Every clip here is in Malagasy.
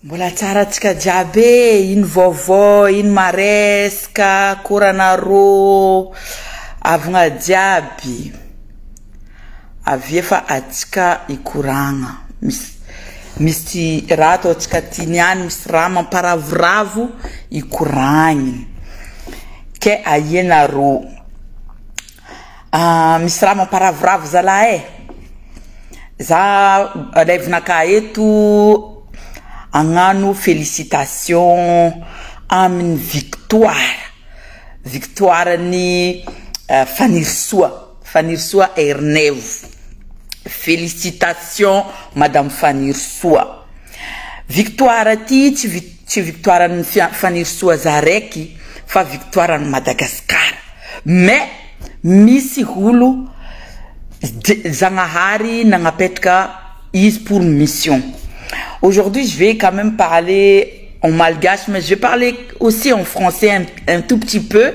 Mbola tsara tsika jiaby iny vaovao iny maresaka koranarô avagna jiaby avy efa atsika ikoragna misy raha atao atsika tiniany misy raha mamparavoravo ikoragny ke aienarô misy raha mamparavoravo zalahy za levnaka eto agnano félicitation amin'ny victoire ni Fanirsoa Ernev. Félicitations madame Fanirsoa. Victoire ti victoire ni Fanirsoa zareki fa victoire en Madagascar. Mais misi hulu zangahari nangapetka is pour mission. Aujourd'hui, je vais quand même parler en malgache, mais je vais parler aussi en français un tout petit peu.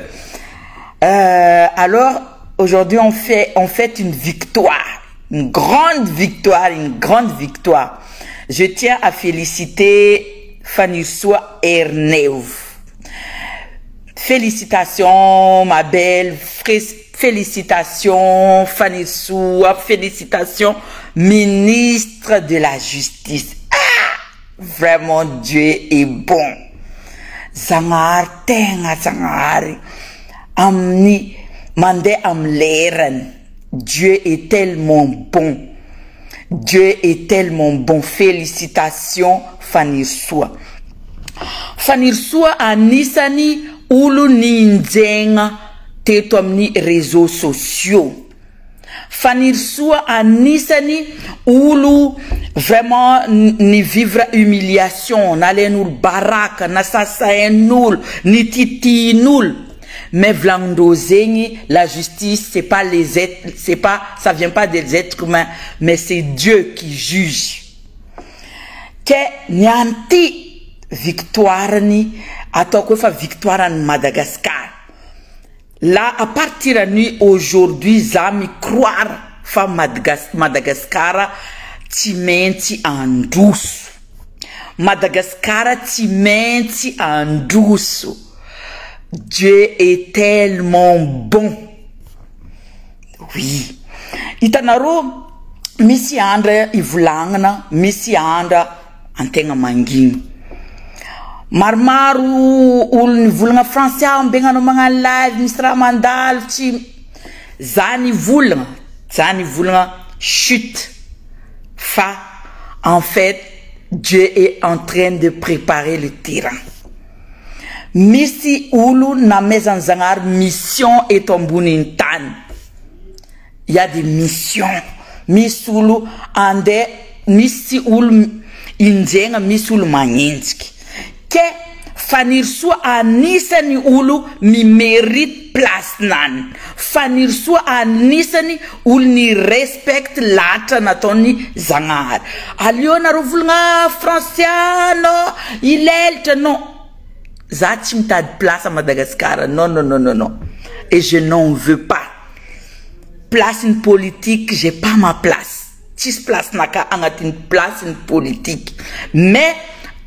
Alors, aujourd'hui, on fait une victoire, une grande victoire. Je tiens à féliciter Fanirsoa Ernev. Félicitations, ma belle. Félicitations, Fanirsoa. Félicitations, ministre de la Justice. Vraiment, Dieu est bon. Zangar tenga zangari. Amni mande am leren. Dieu est tellement bon. Dieu est tellement bon. Félicitations, Fanirsoa. Fanirsoa anisani ulu ninjenga teto amni réseaux sociaux. Fanirsoa anisani ulu vraiment ni vivre humiliation n'allez nous baraka na sasa nul ni titi nul mais vlandozeni la justice c'est pas les êtres ça vient pas des êtres humains mais c'est Dieu qui juge que nyanti victoire ni atoko fa victoire en Madagascar. Là, à partir de nuit aujourd'hui, zami croire fa Madagascar timenti en douce. Madagascar timenti en douce. Dieu est tellement bon. Oui. Itanaro misi andre ivulangna misi anda antenga mangini. Marmaru ul vulnga français ambenga no mga live mistra mandal chi zani vulnga chute fa en fait Dieu est en train de préparer le terrain. Misi ulu na maison zangar mission et tombunintan. Il y a des missions. Misulu ande misi ulu injenga misulu manyinski. Que Fanirsoa anisani ulu mi mérite place nan. Fanirsoa anisani ulu ni respecte lata natoni zangar. Aliona rovulnga franciano ilelte non. Zatim ta place à Madagascar. Non. Et je n'en veux pas. Place une politique, j'ai pas ma place. Tis place naka angatin place une politique. Mais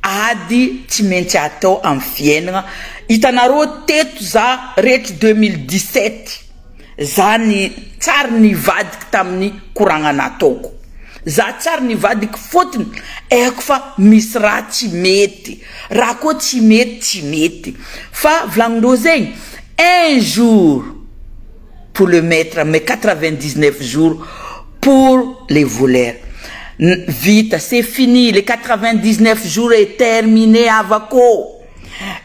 adi timentiato en fienga itanaro tetu za ret 2017 zani tsarni vadik tamni kuranga natoko za tsarni vadik fotin ekfa misra timeti rako timeti fa vlandozen un jour pour le maître mais 99 jours pour les voleurs. Vite, c'est fini. Les 99 jours est terminé à Vako.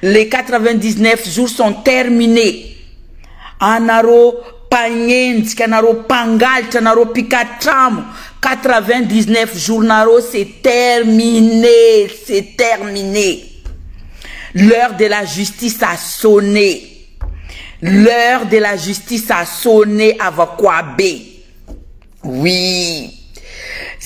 Les 99 jours sont terminés. Anaro Panyens, Kanaro Pangal, Kanaro Pikatram. 99 jours naro, c'est terminé. C'est terminé. L'heure de la justice a sonné. L'heure de la justice a sonné à Vakwabe. Oui.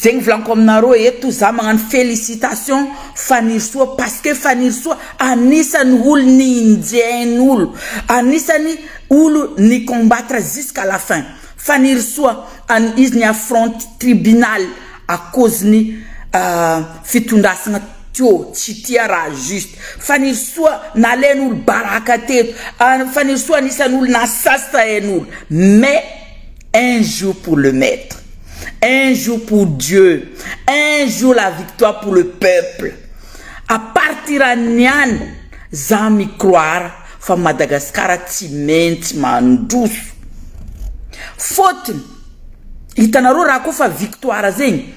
Zeng vlankom naro et tout ça mangan félicitations Fanirsoa parce que Fanirsoa anisan hul ni indien anisani hul ni combattre jusqu'à la fin. Fanirsoa an isni affronte tribunal à cause ni fitunda tio titiara juste fanirsoa na lenul barakatet fanirsoa nisanul na sasta enul mais un jour pour le maître, un jour pour Dieu, un jour la victoire pour le peuple. À partir à Nian, zami croire, fa Madagascar timent mandous. Faute, itanaro rako fa victoire zeng,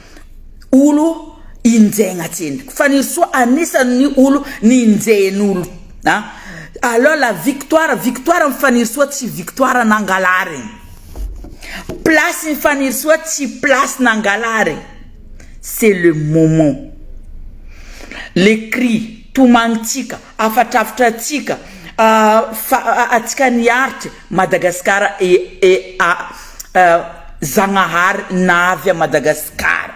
ulu inzenga tien. Fanir so anisa ni ulu ni nzenulu. Alors la victoire en fanir so ti victoire nangalare. Place in fanir so ti place nangalare. C'est le moment. Les cris, tumantika, afataftatika, atikaniarte, Madagascar et Zangahar navia Madagascar.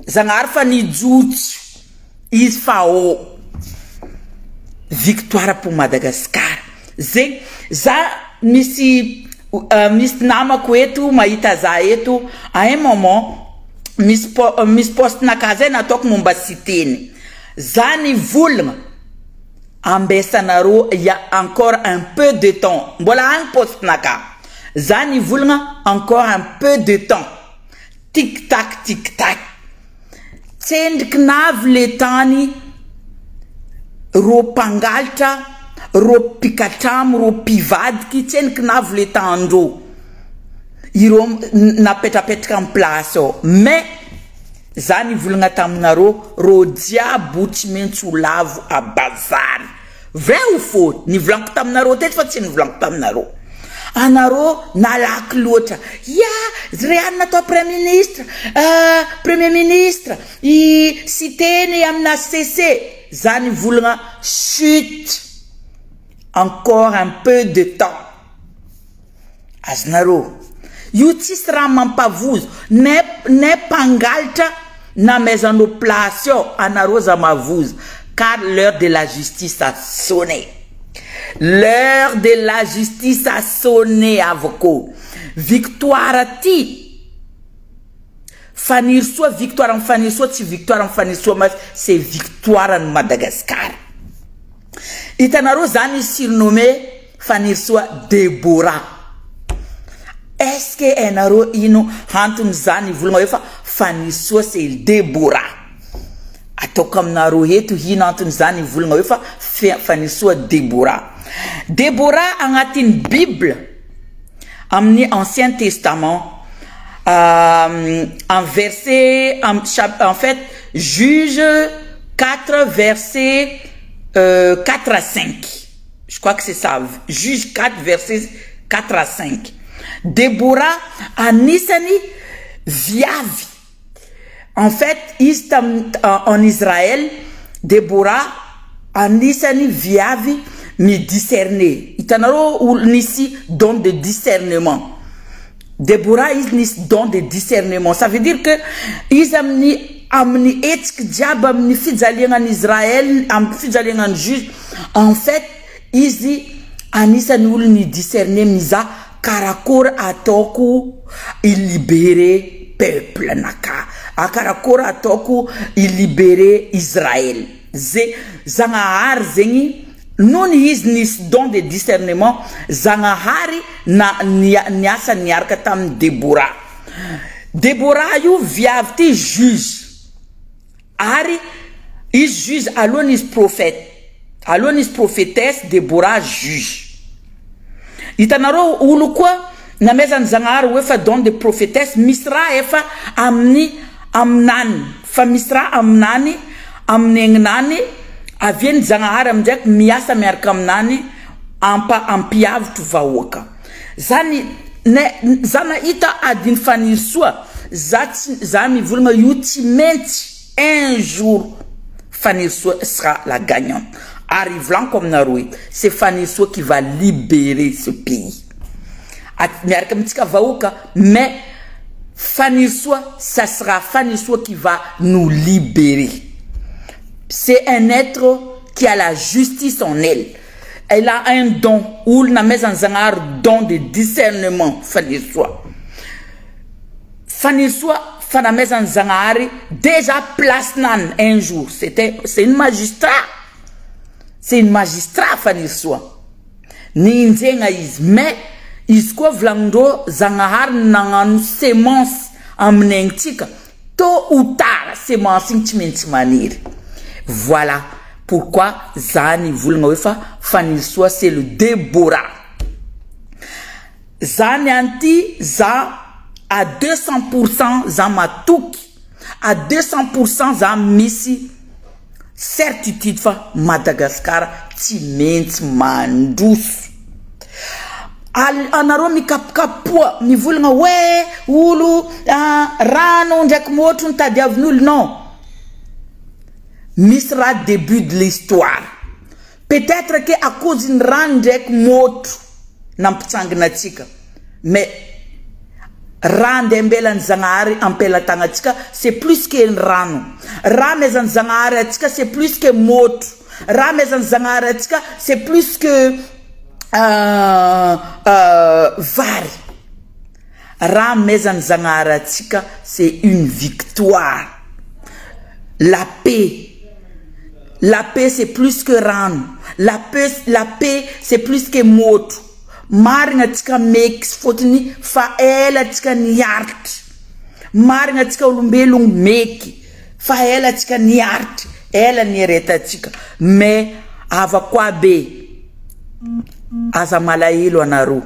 Zangahar fani djout, isfao. Victoire pour Madagascar. Za misi nama kwetu maita zaetu à un moment mis post na kaze na tok mombasitene. Zani voulma ambesanaro il y a encore un peu de temps. Voilà un post naka. Zani voulma encore un peu de temps. Tic tac tic tac. Tsend knav letani ro pangalta ro pikatam ro pivad ki tsend knav letando. Irom na petapetka en place. Mais zani vulnga tamnaro rodia butimentu lavu a bazar. Vrai ou faux? Ni vlank tamnaro tet fat ni vlank tamnaro. Anaro na lak lota. Ya, zrean na to premier ministre. I sitene amna cessé. Zani vulnga chut. Encore un peu de temps. Aznaro. Yutis raman pa vous ne pangalta na maisonoplasio anarosa ma vous car l'heure de la justice a sonné. L'heure de la justice a sonné avocat. Victoire ti. Fanir soit victoire en fanir soit si victoire en fanir soit c'est victoire en Madagascar. Itanaro zani surnommé fanir soit Déborah. Est-ce que enaro ino hantum zani vulma yofa faniso c'est Déborah. Atokam naro hetu hino hantum zani vulma yofa faniso Déborah. Déborah angatin Bible amni Ancien Testament en verset en fait Juge 4 verset 4 à 5. Je crois que c'est ça. Juge 4 verset 4 à 5. Déborah anisani viavi. En fait, en Israël, Déborah anisani viavi mi discerner. Itanaro ou nisi don de discernement. Déborah is don de discernement. Ça veut dire que ils amni etk diab amni fidzaling en Israël, am fidzaling en juge. En fait, ils anisani ou ni discerner misa. Karakor atoku il libéré peuple naka. A karakor atoku il libéré Israël. Zangahar zengi non nis don de discernement. Zangahari na niasa niarkatam Déborah. Déborah yu viavti juge. Ari is juge alonis prophète. Alonis prophétesse Déborah juge. Itanaro ulukwa na meza nzangaro wefa don de prophétesse misra efa amnan fa misra amnani amnengnani avien zangara mdek miasa merkamnani ampa ampiav tu vawoka zana ita adin faniswa zami vulma yutimenti un jour faniswa sera la gagnante. Arrivant comme Naroui, c'est Faniswa qui va libérer ce pays. Mais Faniswa, ça sera Faniswa qui va nous libérer. C'est un être qui a la justice en elle. Elle a un don, ou n'a pas un don de discernement, Faniswa. Faniswa, Fanamezan Zangari, déjà place nan un jour. C'est une magistrat. C'est une magistrat, Fanny Soa. Ni nzenga is, mais isko vlando Zangahar nanganu semence amnentika. Tôt ou tard, semence intimenti. Voilà pourquoi Zani Vulngofa, Fanny Soa, c'est le Déborah. Zani anti, za à 200% za matuki, à 200% za misi certitude fa Madagascar timent mandus. Anaro mi kapua mi vulnga we ulu rano njak motu ntadi avnul non. Misra début de l'histoire. Peut-être que à cause d'une randek motu namptsangnatika, mais Randembelan Zangari ampela tangatika, c'est plus que rano. Ramezan Zangari c'est plus que mot. Ramezan Zangari c'est plus que vari. Ramezan Zangari c'est une victoire. La paix. La paix c'est plus que rano. La paix c'est plus que mot. Maringa tika makes fotini fa ela tika niart. Maringa tika ulumbelung meki fa ela tika niart. Ela nireta tika. Me ava kwa be aza malailo anaru.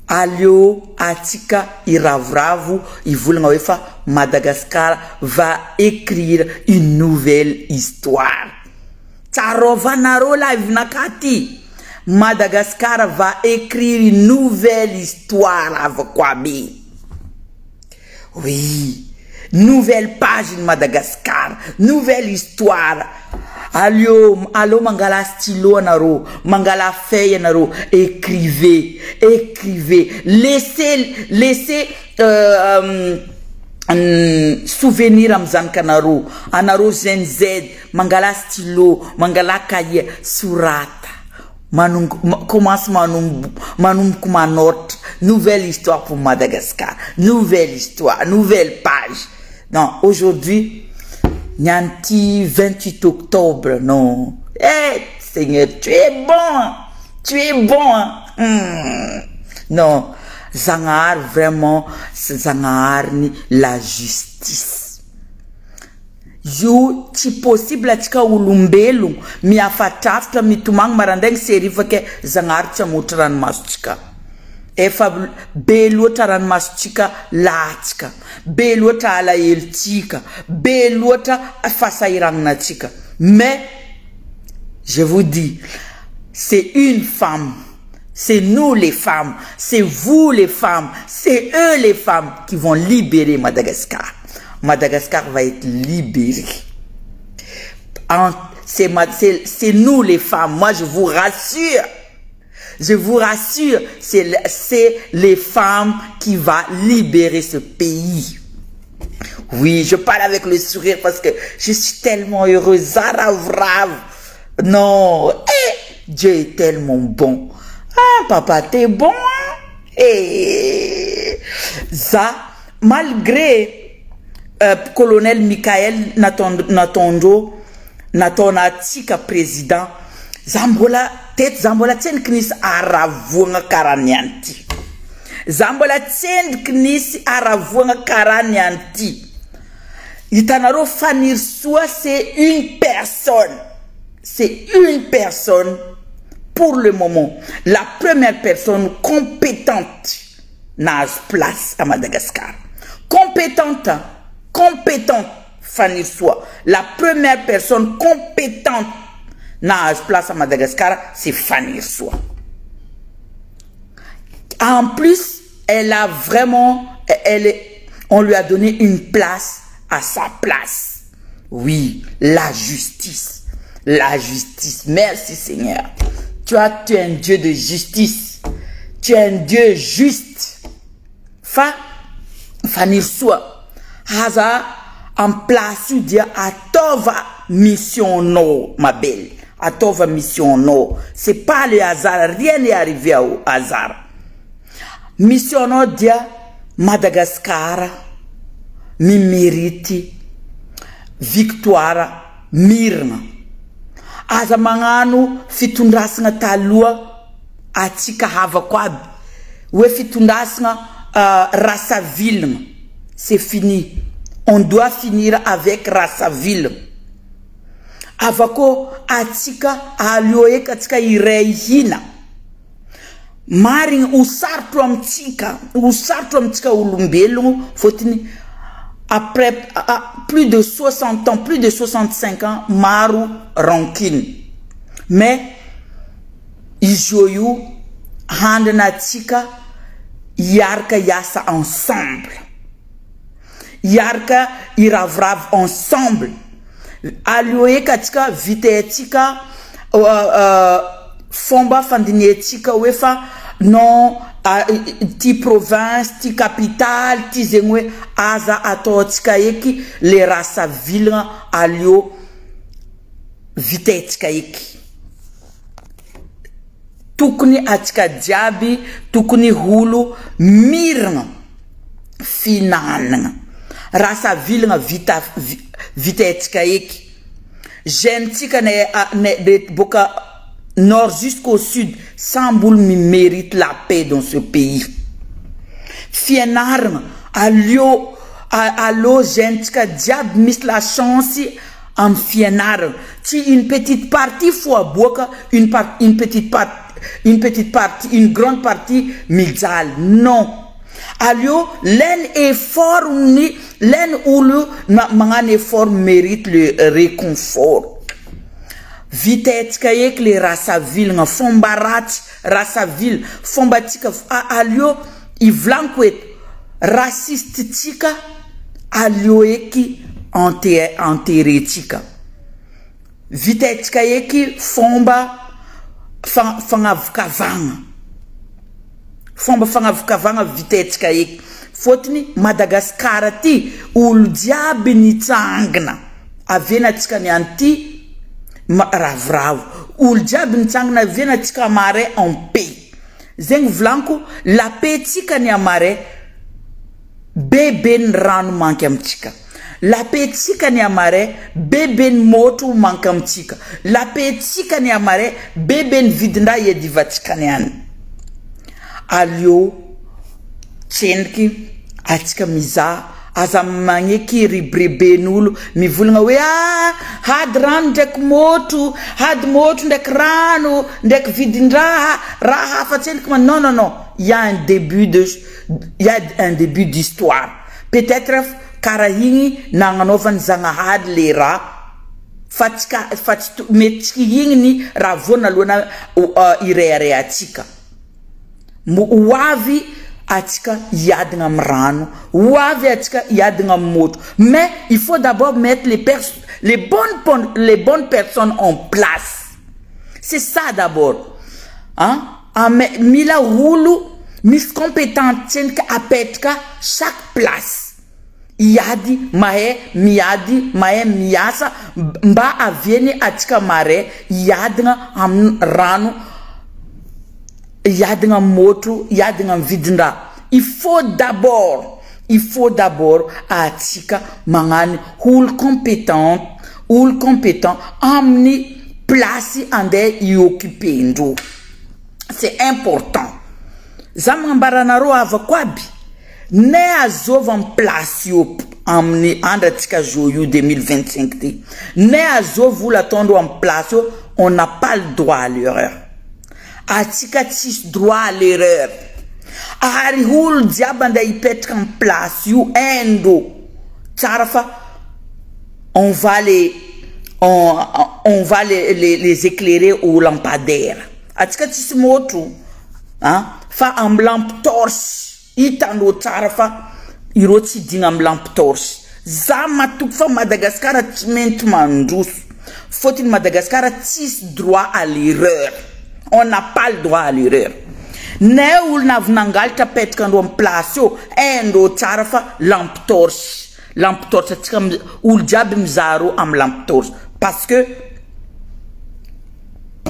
Alio atika iravravu ivulanga wefa Madagascar va écrire une nouvelle histoire. Tarova naro la vinakati. Madagascar va écrire une nouvelle histoire avec Kwame. Oui, nouvelle page de Madagascar, nouvelle histoire. Allo mangala stylo naro, mangala feuille naro, écrivez, laissez souvenir amzan kanaro, anaro zenz, mangala stylo, mangala cahier, surata. Commence manum note, nouvelle histoire pour Madagascar, nouvelle histoire, nouvelle page. Non, aujourd'hui, Nyanti 28 octobre, non. Eh, Seigneur, tu es bon. Non, Zangar, vraiment, Zangar ni la justice. Yo ti possible atika ulumbelu mi afatafta mi tumang marandeng serifa ke Zangar cha mutran mastika efa belo taran mastika latika belo ta la yeltika belo ta afasa irang natika. Mais je vous dis, c'est une femme, c'est nous les femmes, c'est vous les femmes, c'est eux les femmes qui vont libérer Madagascar. Madagascar va être libéré. C'est nous les femmes. Moi, je vous rassure. Je vous rassure. C'est les femmes qui vont libérer ce pays. Oui, je parle avec le sourire parce que je suis tellement heureuse. Zaravrav. Non. Dieu est tellement bon. Ah, papa, t'es bon. Malgré colonel Michael Natondo Tika président Zambola tien knis aravunga karanyanti. Zambola tien knis aravunga karanyanti. Itanaro Fanny Soa, c'est une personne. C'est une personne pour le moment. La première personne compétente n'a place à Madagascar. Compétente Fanny Soa. La première personne compétente n'a place à Madagascar, c'est Fanny Soa. En plus, elle a vraiment, on lui a donné une place à sa place. Oui, la justice. La justice. Merci Seigneur. Tu es un Dieu de justice. Tu es un Dieu juste. Fanny Soa. Haza en place Dieu à tova mission no, ma belle. À tova mission no. C'est pas le hasard. Rien n'est arrivé au hasard. Mission no Dieu Madagascar mi mérite victoire mirna aza magnano fitondrasana taloha atsika havako aby hoe fitondrasana Rassaville. C'est fini, on doit finir avec Rassaville. Avako atsika alioeka atsika iray hina marigny usartro amtsika olombelogno fotiny après plus de 60 ans, plus de 65 ans, maro rancune. Mais ijoyu handanatika yarka yasa ensemble. Yarka iravrav ensemble. Alioe katika vitetika fomba fandinetika wefa non ti province, ti capitale, ti zengwe aza atotika eki le Rassaville alio vitetika eki. Tukuni atika diabi, tukuni hulu mirna finalna. Rassaville nga vitetika eki. Gentika ne boka nord jusqu'au sud, Samboul mérite la paix dans ce pays. Fienarme, allo gentika diab mis la chance en fienarme. Si une petite partie fois boka, une petite partie, une grande partie mizal. Non. Alio, l'un effort ni, l'un ou le mangan effort mérite le réconfort. Vite kayek le Rassaville nga fombarat Rassaville fombatika alio ivlankwet raciste tika alio eki anteretika. Vite kayeki fomba fangavukavanga. Fomba fangavukavanga vite kayeki. Fotini Madagascar ti uldiabi ni tsangna. Avena tika ni anti ravravo. Uldiabi ni tsangna avena tika mare en paix. Zeng vlanko la paix tika ni amare beben ranu mankam tika. La petika ni amare beben moto mankam tika. La petika ni amare beben vidnda ye divatika ni an. Alio tsenki atika miza azamangeki ribrebe nulu mivulunga we hadran dek moto had moto dek rano dek vidnda raha fatsenki non. Il y a un début d'histoire. Peut-être karahini nanganovan zangahad lera fatika metiki yingni ravona lona ireare atika uavi atika yadnga mrano uavi atika yadnga moto. Mais il faut d'abord mettre les bonnes personnes en place. C'est ça d'abord. Hein? Mila hulu mis compétente apetka chaque place. Yadi mae miasa mba avieni atika mare yadnga rano yadnga moto yadnga vidnda. Il faut d'abord atika mangani hul compétent amni place ande yoccupendo. C'est important. Zamanbaranaro avakwabi ne azov en place yo amni anda tika joyou 2025 ne azov vous l'attendre en place yo, on n'a pas le droit à l'erreur. Atika tis droit à l'erreur. Ari hul diabanda ipetre en place yo endo tarafa on va les éclairer au lampadaire. Atika tis moto hein fa en lampe torche itando tarafa iroti dingam lampe torche zama tukfa Madagascar timent mandous faut-il Madagascar tis droit à l'erreur. On n'a pas le droit à l'erreur. Ne ul navnangal tapet quand on place yo endo tarafa lampe torche tikam ul diabim zaro am lampe torche parce que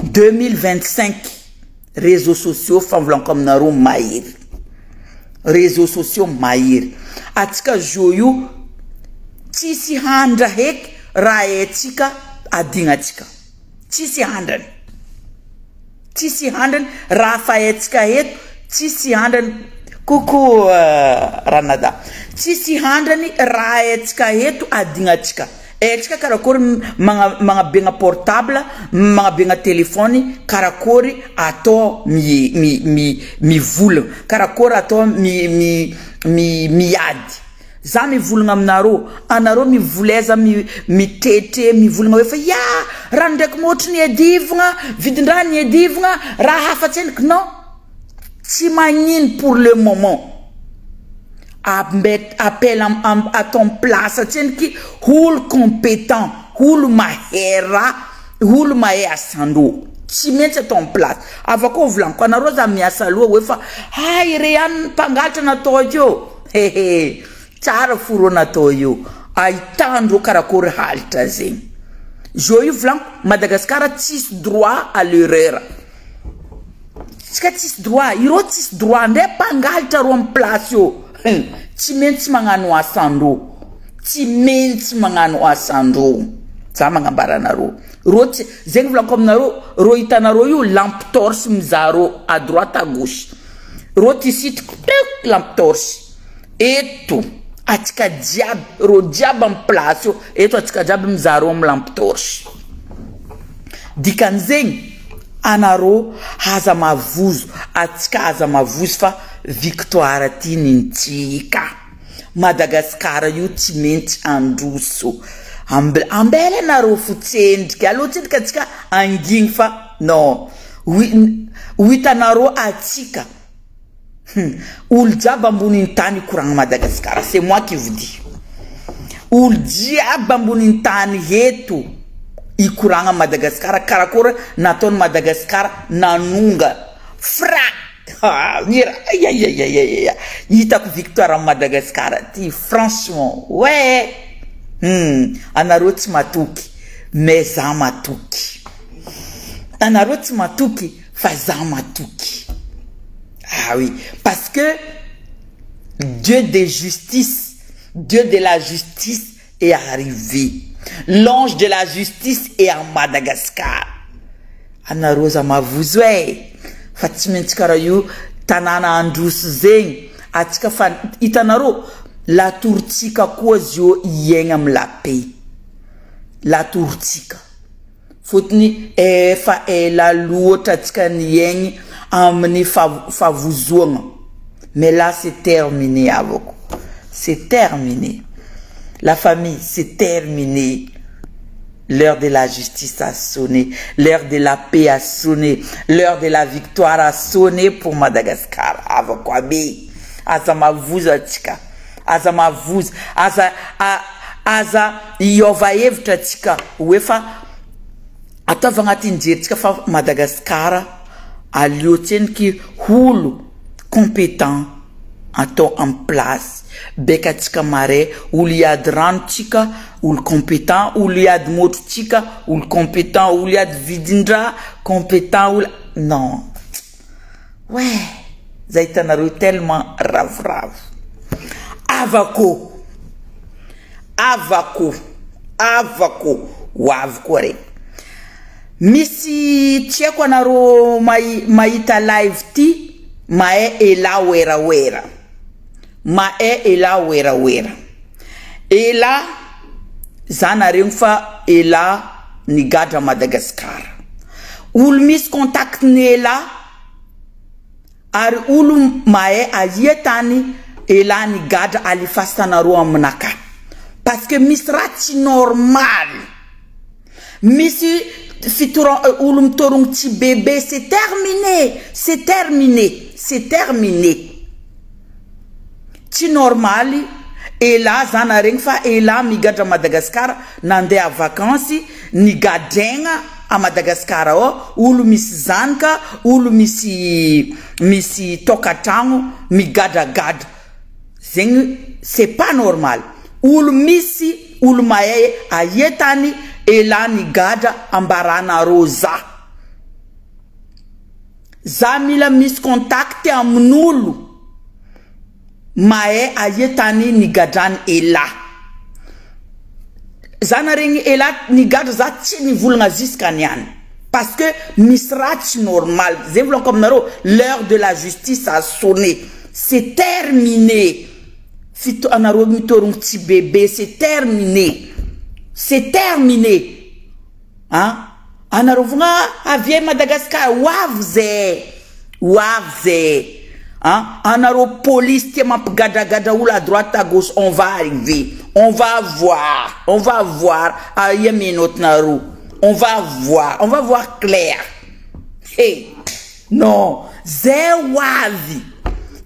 2025 réseaux sociaux font comme naro maïr. réseaux sociaux mahiry atsika joio tsisy handra heky raha haitsika adinatsika tsisy handrany raha fahaitsika eto tsisy handrany koko ranada tsisy handrany raha haitsika eto adinatsika etsika karakory magna portable magna telefone karakory atao mivolagna karakory atao miady za mivolagna aminarô anarô mivoleza mitete mivolagna hoe fa ya raha ndraiky motry ny adivagna vidindraha ny adivagna raha hafatsy endriky non tsy magnino pour le moment appel à ton place tsendriky olo compétent olo mahera olo mahay asandro tsy maintsy à ton place avako volaniko anarô za miasa aloha hoe fa hay re any mpangalatra natao io hehe tsara foro natao io ahitandro karakory halitra zegny zo io volaniko Madagascar tsisy droit à l'erreur tsika tsisy droit irô tsisy droit ndre mpangalatra ro amin'ny place io tsy maintsy magnano asandro tsy maintsy magnano asandro za magnambara anarô ro zegny volaniko aminarô ro hitanarô io lampe torche mizarô à droite à gauche ro tisitiko lampe torche eto atsika jiaby ro jiaby amin'ny place io eto atsika jiaby mizarô amin'ny lampe torche dikan'zegny anarô aza mavozo atsika aza mavozo fa victoire ty nintsika Madagascar io tsy maintsy androso ambela anarô fotsendriky aloha tsendriky atsika angigny fa non hitanarô atsika olo jiaby ambonin'ny tany koragna Madagascar c'est moi qui vous dis olo jiaby ambonin'ny tany eto ikoragna Madagascar karakory nataony Madagascar nanonga fra mira hitako victoire Madagascar ty franchement ouais anarô tsy matoky mais za matoky anarô tsy matoky fa za matoky ah oui parce que Dieu de justice Dieu de la justice est arrivé l'ange de la justice est à Madagascar anarô za mavozo fa tsy maintsy karaha io tanàna androso zegny atsika fa hitanarô la tortsika koa zio iegna amin'ny la paix la tortsika fotony efa ela loatra atsika niegny amin'ny favozoagna mais là c'est terminé avoko c'est terminé la famille c'est terminé. L'heure de la justice a sonné, l'heure de la paix a sonné, l'heure de la victoire a sonné pour Madagascar. Avakwabi, aza mavuza tika, aza mavuza, aza iova hevitra tika, wefa atava ngati tika fa Madagascar alio tsendriky holo compétent atao en place beka tsika mare olo iady rano tsika olo compétent olo iady moto tsika olo compétent olo iady vidindraha compétent olo non ouais za hitanareo tellement ravoravo avako hoavy koa regny misy tsy haiko anareo mahita live ty mae ela wera mae ela wera ela zana regny fa ela nigadra Madagascar olo misy contact ny ela ary olo mae aia tany ela nigadra alifastanareo aminaka parce que misy raha tsy normal misy fitoran olo mitorogno tsy bébé c'est terminé tsy normali ela zana regny fa ela migadra Madagascar nandeha vacances nigadraigna a Madagascar ao olo misy zanaka olo misy tokatragno migadragadra zegny c'est pas normal olo misy olo mahay aia tany ela nigadra ambaranareo za mila misy contact amin'olo mae ayetani ni gadran ela zanaring ela ni gad za tini vulnga ziskanian parce que misrach normal zevlon comme naro l'heure de la justice a sonné, c'est terminé. Fito anaro mitorung ti bébé, c'est terminé, c'est terminé. Hein? Anaro vunga a vieille Madagascar wavze. Hein? Anaro police te map gada gada ou la droite à gauche, on va arriver, on va voir a yeminot naro, on va voir clair. Hey, non, ze wavi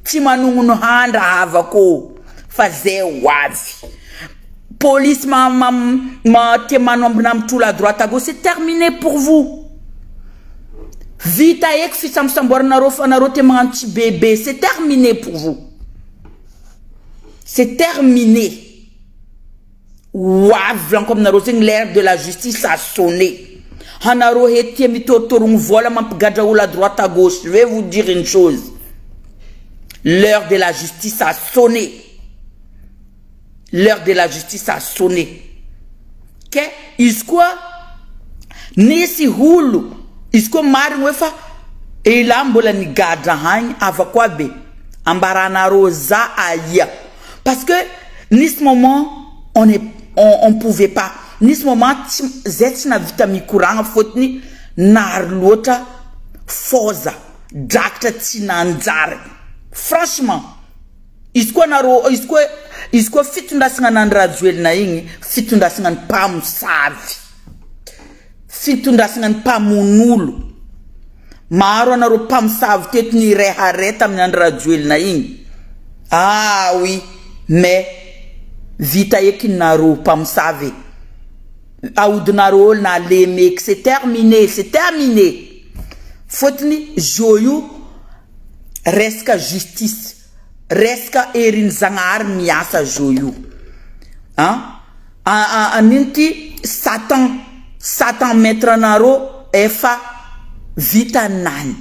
timanungu no handa havako faze wavi police ma temanom nam tout la droite à gauche, c'est terminé pour vous. Vita ek fi samsambor naro fanaro temanti bébé, c'est terminé pour vous. C'est terminé. Wav comme naro sing l'ère de la justice a sonné. Hanaro hetie mitotorung vola map gadja ou la droite à gauche. Je vais vous dire une chose. L'heure de la justice a sonné. L'heure de la justice a sonné. Que iskwa nisi hulu isko mari wefa elambola ni gadja hany avakwabe ambarana rosa aya parce que ni ce moment on pouvait pas ni ce moment zet na vitamine courant fotni nar lota foza dakta tinanzar franchement isko naro isko fitunda singa nandra zwel na yingi fitunda singa pam savi fitunda singa pam munulu maro naro pam savi tetni rehareta mnandra zwel na yingi ah oui mais vita yekin naro pam savi audnaro na lemek, c'est terminé, c'est terminé. Fotni joyou reska justice, reska erin zangar miasa joyou. Hein? Aninti Satan mettra naro efa vita nan.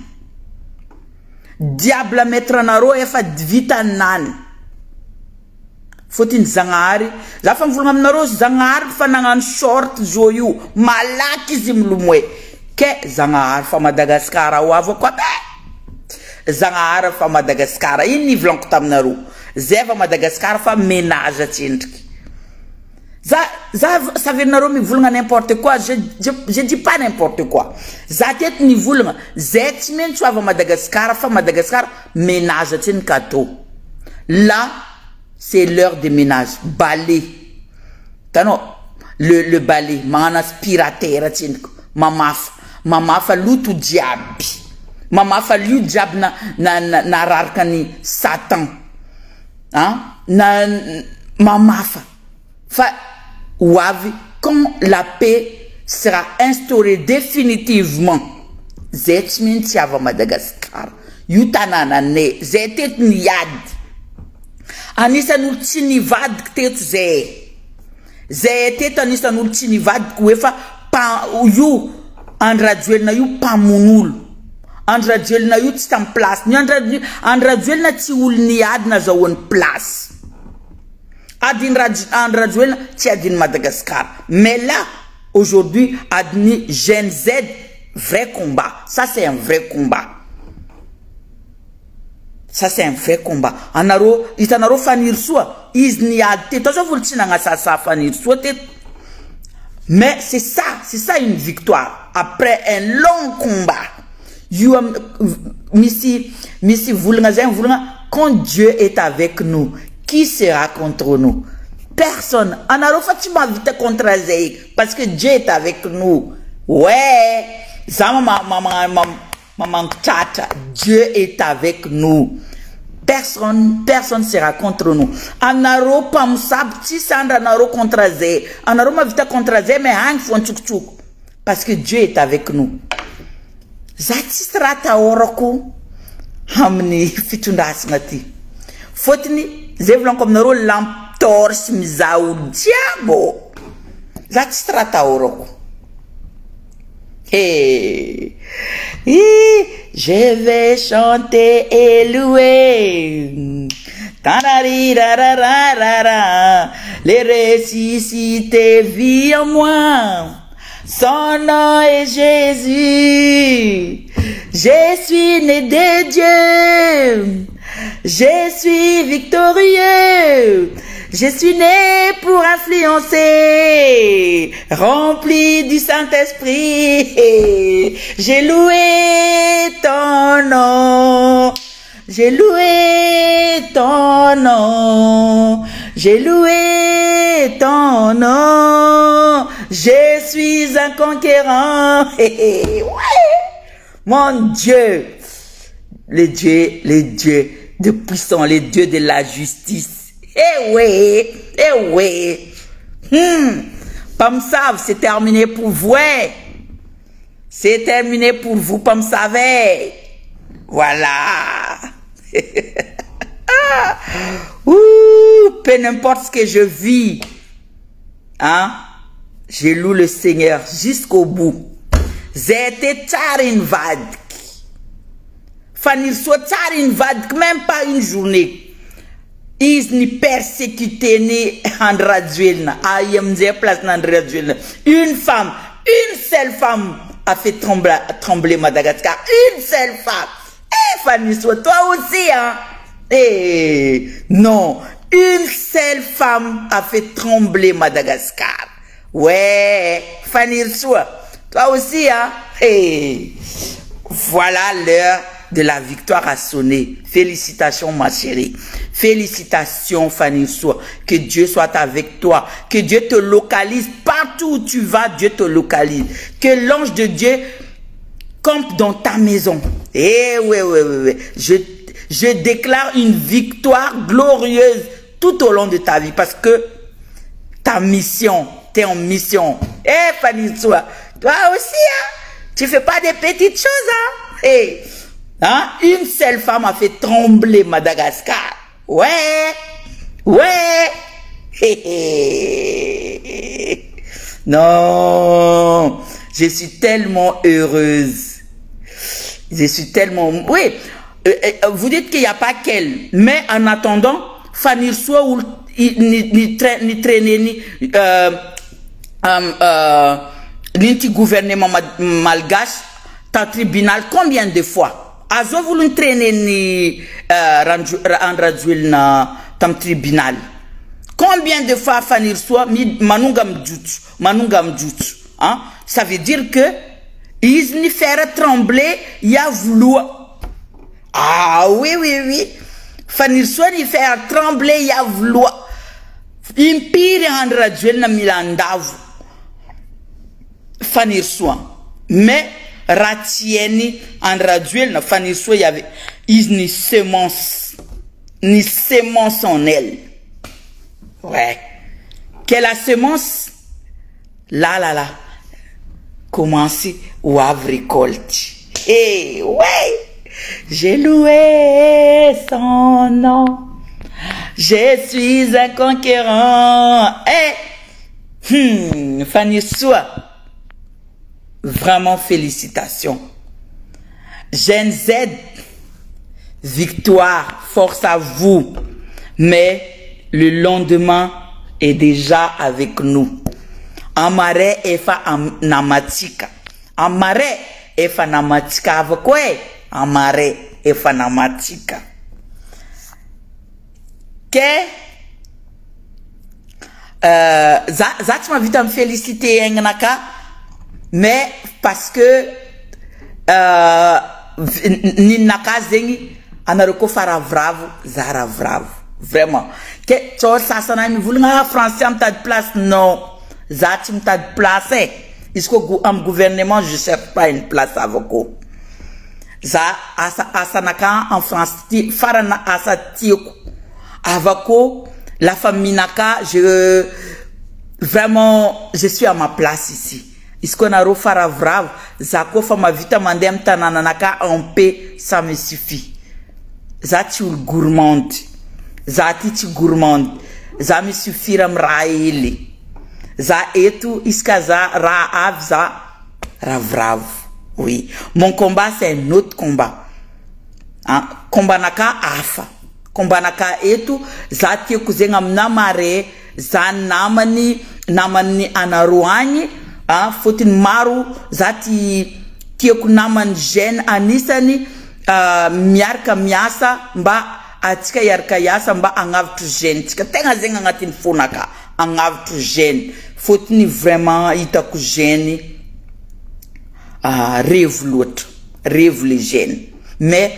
Diable mettra naro efa vita nan. Fotin zangari la fam vulngam naro zangar fanangan short joyu malaki zimlumwe ke zangar fa Madagascar wavo kwa zangar fa Madagascar ini vlonk tam naro zeva Madagascar fa ménage tindki ça veut naro mi vulnga n'importe quoi, je dis pas n'importe quoi za tête ni vulnga zet men tu Madagascar fa Madagascar ménage tindkato là. C'est l'heure de ménage. Balai. Le balai. Man aspirateur. Mama fa lutu diabi. Mama fa lu diab na rarkani Satan. Hein? Mama fa. Wavi. Quand la paix sera instaurée définitivement. Zetmin tiava Madagascar. Yutanana ne. Zetet niyad. Anisa nultinivad tet ze tet anisa nultinivad kuefa pa you andraduel na you pa munul andraduel na you tistam place ni andraduel na tiul niad na zawon place adin andraduel ti adin Madagascar mais là aujourd'hui adni Gen Z vrai combat, ça c'est un vrai combat. Ça c'est un vrai combat. Anaro, itanaro fanir soi. Isniate. Toujours vous le tinanga ça fanir soi. Mais c'est ça une victoire. Après un long combat. You misi quand Dieu est avec nous, qui sera contre nous? Personne. Anaro fatima vite contre Zéi. Parce que Dieu est avec nous. Ouais. Maman tata, Dieu est avec nous. Personne sera contre nous. Anaro pam sabti sandra anaro contre Zé. Anaro ma vita contre Zé mais hang fon tchouk tchouk. Parce que Dieu est avec nous. Zati strata oroko. Hamni fitunda asmati. Fotini zevlon comme naro lamp torse mizaou diabo. Zati strata oroko. Hey. Je vais chanter et louer Les ressuscités vivent en moi. Son nom est Jésus. Je suis né de Dieu. Je suis victorieux. Je suis né pour influencer, rempli du Saint-Esprit. J'ai loué ton nom. J'ai loué ton nom. J'ai loué ton nom. Je suis un conquérant. Ouais. Mon Dieu. Les dieux de puissance, les dieux de la justice. Eh oui, eh oui. Pamsav, c'est terminé pour vous. C'est terminé pour vous, Pamsav. Voilà. Peu n'importe ce que je vis, hein, je loue le Seigneur jusqu'au bout. Zete Tsarinvad. Fanny soit Tsarinvad, même pas une journée. Ils ni persécuté ni Andraduelna. Ayemze place Andraduelna. Une femme, une seule femme a fait trembler Madagascar. Une seule femme. Eh, Fanny soit toi aussi, hein. Eh, non. Une seule femme a fait trembler Madagascar. Ouais, Fanny soit toi aussi, hein. Eh, voilà l'heure de la victoire a sonné. Félicitations, ma chérie. Félicitations, Fanny Soua. Que Dieu soit avec toi. Que Dieu te localise. Partout où tu vas, Dieu te localise. Que l'ange de Dieu campe dans ta maison. Eh oui, oui, oui, oui. Je déclare une victoire glorieuse tout au long de ta vie. Parce que ta mission, tu es en mission. Eh, Fanny Soua, toi aussi, hein? Tu fais pas des petites choses, hein? Eh. Hein? Une seule femme a fait trembler Madagascar. Ouais. Ouais. Non. Je suis tellement heureuse. Je suis tellement... Oui. Vous dites qu'il n'y a pas qu'elle. Mais en attendant, Fanny Soua ou ni traîner ni petit gouvernement malgache, ta tribunal combien de fois? Azo voulu traîner ni Andraduel na tam tribunal. Combien de fois Fanny Soua manungam djout, hein? Ça veut dire que ils n'y faire trembler ya voulu. Ah oui oui oui. Fanny Soua n'y faire trembler ya voulu. Impire Andraduel na milandavu. Fanny Soua. Mais ratieni Andraduel na Fanny Soua, il y avait ni semence en elle. Ouais. Quelle la semence? Là. Commencer ou avoir récolte. Eh, ouais. J'ai loué son nom. Je suis un conquérant. Eh. Fanny Soua. Vraiment félicitations. Gen Z, victoire, force à vous. Mais le lendemain est déjà avec nous. Amare efa namatika. Amare efa namatika avec quoi? Amare efa namatika. Que Zach m'a vite à me féliciter Naka. Mais parce que Ninaka zengi anaroko faravravo zaravravo vraiment que tu ça ça mi voulanga français am ta de place non zatim ta de place isko am gouvernement je cherche pas une place avec vous za asanaka en France farana asatiko avec la famille Naka vraiment je suis à ma place ici. Isko na ro faravravo zako fama vita mandem tananaka en paix, ça me suffit. Zati gourmande. Zati ti gourmande. Za me suffiram raele. Za etu iskaza ra avza ravravo. Oui. Mon combat c'est un autre combat. Hein? Combat naka afa. kombanaka eto za tieko zegny amina mare za namany anaro agny fotiny maro za tieko namany jeune anisany miaraka miasa mba atsika iaraka iasa mba agnavitry jeune tsika tegna zegny agnatin'ny fonaka agnavitry jeune fotiny vraiment hitako jeune revo loatra revo le jeune mais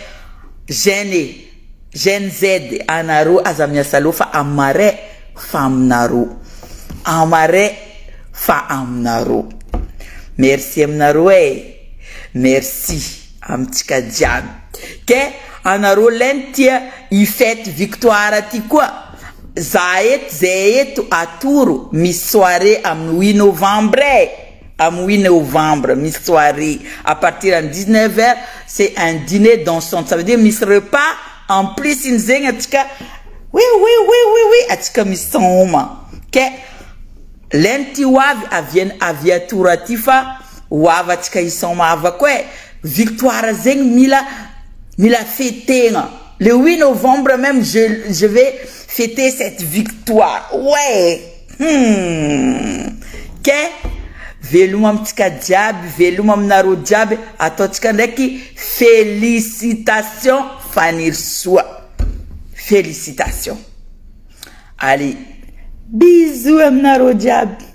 jeune Z anaro aza miasa lofa amare fa aminaro amare fa aminaro merci aminaro merci amtsika jiaby ke anaro lentia ifete victoire ty koa zay eto atoro misy soirée amin'ny 8 novembre am 8 novembre misy soirée à partir de 19h c'est un dîner dansant ça veut dire misy repas en plus in zegny atsika oui atsika misy soma ke lenti wavy aviatura ty fa wava atsika isoma avako victoire zegny mila fêtena le 8 novembre même je vais fêter cette victoire ke veloma amtsika jiaby veloma aminaro jiaby ataotsika ndraiky félicitations fanirsoa félicitations allez bisous aminaro jiaby